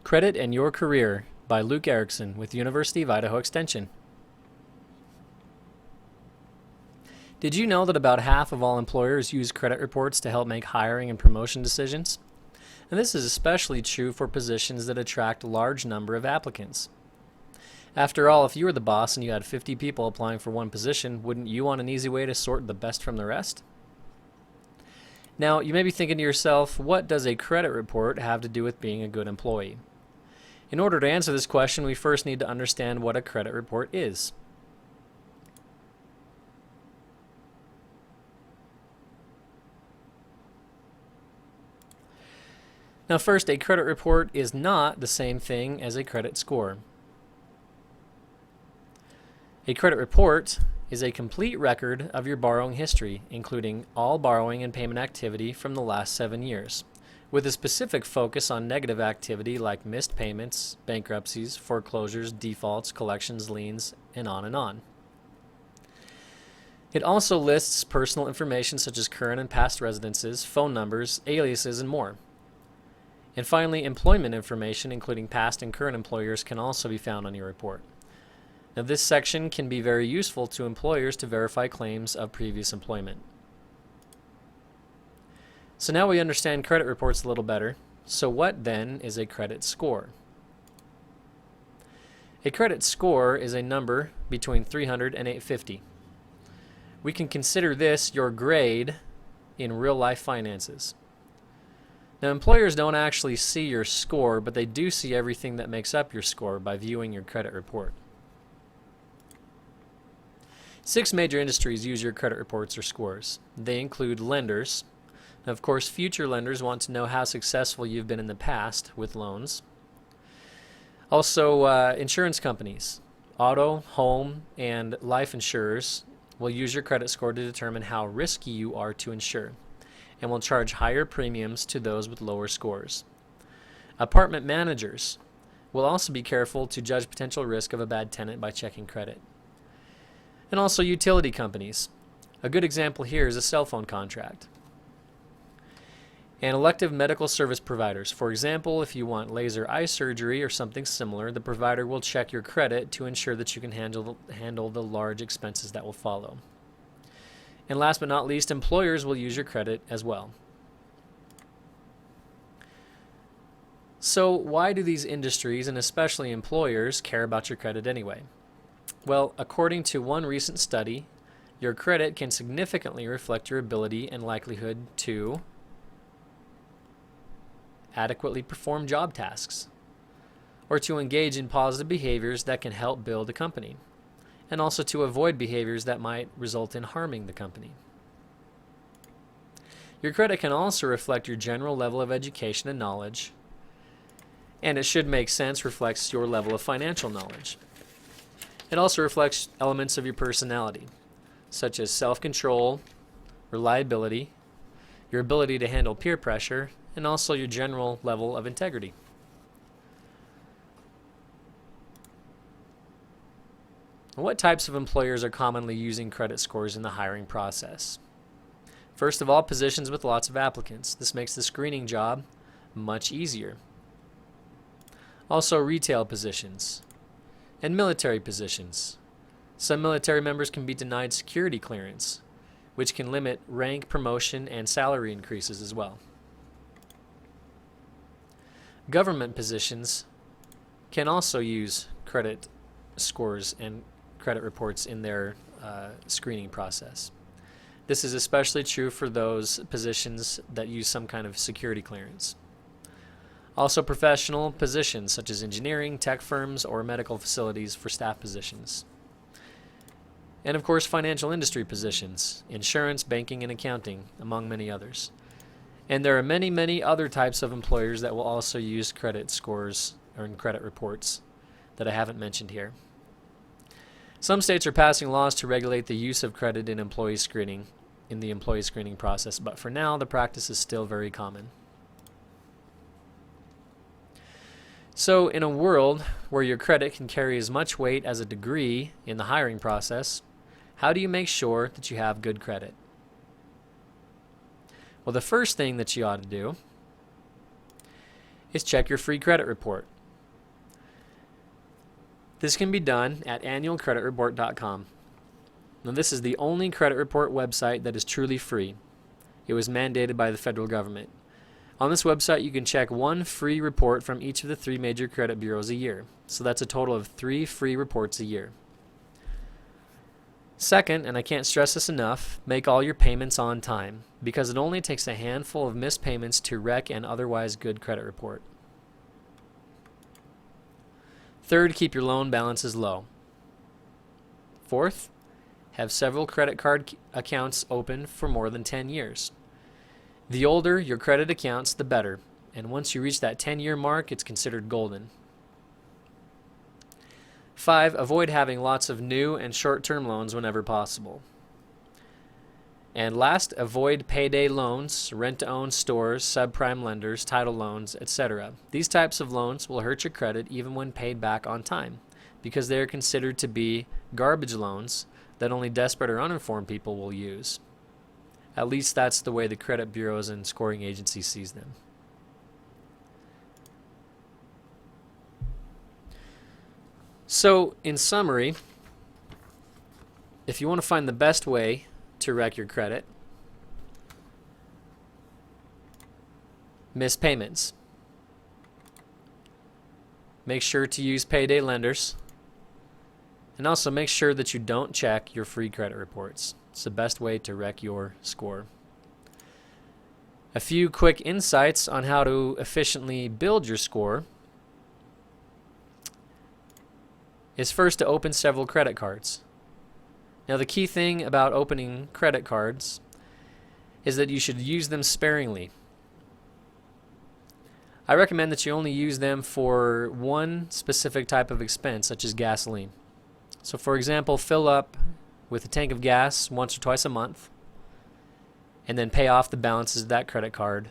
Credit and Your Career by Luke Erickson with University of Idaho Extension. Did you know that about half of all employers use credit reports to help make hiring and promotion decisions? And this is especially true for positions that attract a large number of applicants. After all, if you were the boss and you had 50 people applying for one position, wouldn't you want an easy way to sort the best from the rest? Now, you may be thinking to yourself, what does a credit report have to do with being a good employee? In order to answer this question, we first need to understand what a credit report is. Now first, a credit report is not the same thing as a credit score. A credit report is a complete record of your borrowing history, including all borrowing and payment activity from the last 7 years, with a specific focus on negative activity like missed payments, bankruptcies, foreclosures, defaults, collections, liens, and on and on. It also lists personal information such as current and past residences, phone numbers, aliases, and more. And finally, employment information, including past and current employers, can also be found on your report. Now, this section can be very useful to employers to verify claims of previous employment. So now we understand credit reports a little better. So what then is a credit score? A credit score is a number between 300 and 850. We can consider this your grade in real-life finances. Now, employers don't actually see your score, but they do see everything that makes up your score by viewing your credit report. 6 major industries use your credit reports or scores. They include lenders. Now, of course, future lenders want to know how successful you've been in the past with loans. Also, insurance companies, auto, home, and life insurers will use your credit score to determine how risky you are to insure, and will charge higher premiums to those with lower scores. Apartment managers will also be careful to judge potential risk of a bad tenant by checking credit. And also utility companies. A good example here is a cell phone contract. And elective medical service providers. For example, if you want laser eye surgery or something similar, the provider will check your credit to ensure that you can handle the large expenses that will follow. And last but not least, employers will use your credit as well. So why do these industries, and especially employers, care about your credit anyway? Well, according to one recent study, your credit can significantly reflect your ability and likelihood to adequately perform job tasks, or to engage in positive behaviors that can help build a company, and also to avoid behaviors that might result in harming the company. Your credit can also reflect your general level of education and knowledge, and it should make sense reflects your level of financial knowledge. It also reflects elements of your personality, such as self-control, reliability, your ability to handle peer pressure, and also your general level of integrity. What types of employers are commonly using credit scores in the hiring process? First of all, positions with lots of applicants. This makes the screening job much easier. Also, retail positions and military positions. Some military members can be denied security clearance, which can limit rank, promotion, and salary increases as well. Government positions can also use credit scores and credit reports in their screening process. This is especially true for those positions that use some kind of security clearance. Also, professional positions such as engineering, tech firms, or medical facilities for staff positions. And of course, financial industry positions, insurance, banking, and accounting, among many others. And there are many, many other types of employers that will also use credit scores or credit reports that I haven't mentioned here. Some states are passing laws to regulate the use of credit in employee screening, in the employee screening process, but for now, the practice is still very common. So, in a world where your credit can carry as much weight as a degree in the hiring process, how do you make sure that you have good credit? Well, the first thing that you ought to do is check your free credit report. This can be done at annualcreditreport.com. Now, this is the only credit report website that is truly free. It was mandated by the federal government. On this website, you can check one free report from each of the 3 major credit bureaus a year. So that's a total of 3 free reports a year. Second, and I can't stress this enough, make all your payments on time, because it only takes a handful of missed payments to wreck an otherwise good credit report. Third, keep your loan balances low. Fourth, have several credit card accounts open for more than 10 years. The older your credit accounts, the better, and once you reach that 10-year mark, it's considered golden. 5, avoid having lots of new and short-term loans whenever possible. And last, avoid payday loans, rent-to-own stores, subprime lenders, title loans, etc. These types of loans will hurt your credit even when paid back on time, because they are considered to be garbage loans that only desperate or uninformed people will use. At least that's the way the credit bureaus and scoring agencies sees them. So, in summary, if you want to find the best way to wreck your credit, miss payments. Make sure to use payday lenders. And also make sure that you don't check your free credit reports. It's the best way to wreck your score. A few quick insights on how to efficiently build your score is first to open several credit cards. Now, the key thing about opening credit cards is that you should use them sparingly. I recommend that you only use them for one specific type of expense, such as gasoline. So, for example, fill up with a tank of gas once or twice a month, and then pay off the balances of that credit card,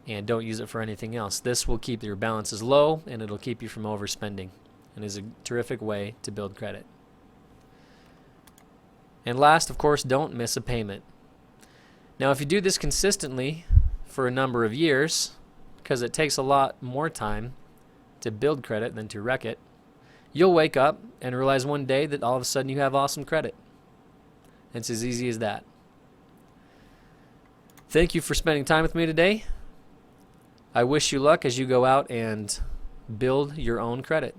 and don't use it for anything else. This will keep your balances low, and it'll keep you from overspending, and is a terrific way to build credit. And last, of course, don't miss a payment. Now, if you do this consistently for a number of years, because it takes a lot more time to build credit than to wreck it, you'll wake up and realize one day that all of a sudden you have awesome credit. It's as easy as that. Thank you for spending time with me today. I wish you luck as you go out and build your own credit.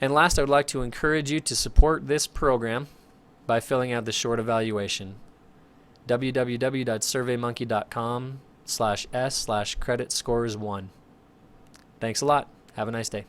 And last, I would like to encourage you to support this program by filling out the short evaluation. www.surveymonkey.com/s/creditscores1. Thanks a lot. Have a nice day.